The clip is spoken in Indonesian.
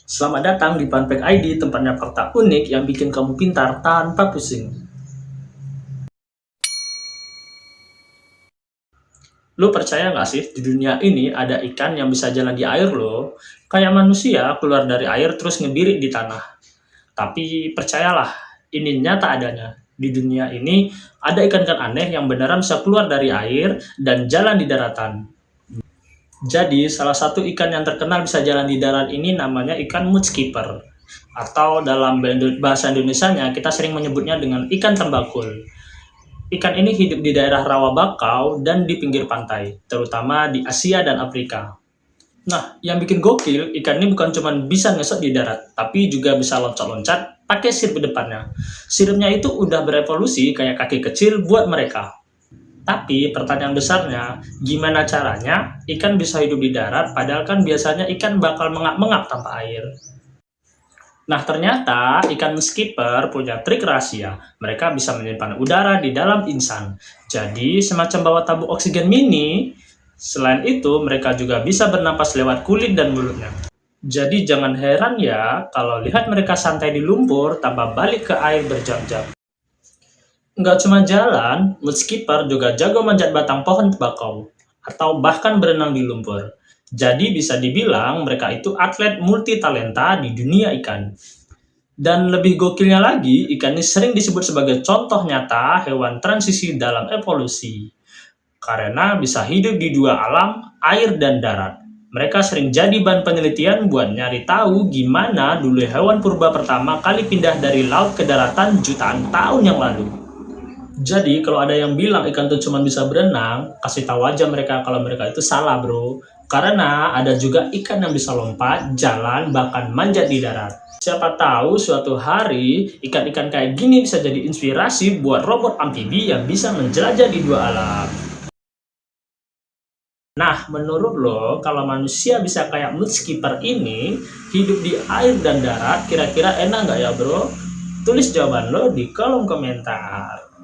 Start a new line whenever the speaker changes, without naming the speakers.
Selamat datang di Funfact ID, tempatnya fakta unik yang bikin kamu pintar tanpa pusing. Lu percaya nggak sih, di dunia ini ada ikan yang bisa jalan di air loh? Kayak manusia keluar dari air terus ngebirik di tanah. Tapi percayalah, ini nyata adanya. Di dunia ini ada ikan-ikan aneh yang beneran bisa keluar dari air dan jalan di daratan. Jadi, salah satu ikan yang terkenal bisa jalan di darat ini namanya ikan mudskipper. Atau dalam bahasa Indonesianya kita sering menyebutnya dengan ikan tembakul. Ikan ini hidup di daerah rawa bakau dan di pinggir pantai, terutama di Asia dan Afrika. Nah, yang bikin gokil, ikan ini bukan cuma bisa ngesot di darat, tapi juga bisa loncat-loncat pakai sirip di depannya. Siripnya itu udah berevolusi kayak kaki kecil buat mereka. Tapi pertanyaan besarnya, gimana caranya ikan bisa hidup di darat padahal kan biasanya ikan bakal mengap-mengap tanpa air? Nah, ternyata ikan skipper punya trik rahasia. Mereka bisa menyimpan udara di dalam insang. Jadi, semacam bawa tabung oksigen mini. Selain itu, mereka juga bisa bernapas lewat kulit dan mulutnya. Jadi, jangan heran ya kalau lihat mereka santai di lumpur tanpa balik ke air berjam-jam. Nggak cuma jalan, mudskipper juga jago manjat batang pohon tembakau, atau bahkan berenang di lumpur. Jadi bisa dibilang mereka itu atlet multi talenta di dunia ikan. Dan lebih gokilnya lagi, ikan ini sering disebut sebagai contoh nyata hewan transisi dalam evolusi. Karena bisa hidup di dua alam, air dan darat. Mereka sering jadi bahan penelitian buat nyari tahu gimana dulu hewan purba pertama kali pindah dari laut ke daratan jutaan tahun yang lalu. Jadi kalau ada yang bilang ikan itu cuma bisa berenang, kasih tahu aja mereka kalau mereka itu salah bro. Karena ada juga ikan yang bisa lompat, jalan, bahkan manjat di darat. Siapa tahu suatu hari ikan-ikan kayak gini bisa jadi inspirasi buat robot amfibi yang bisa menjelajah di dua alam. Nah, menurut lo, kalau manusia bisa kayak mudskipper ini, hidup di air dan darat, kira-kira enak nggak ya bro? Tulis jawaban lo di kolom komentar.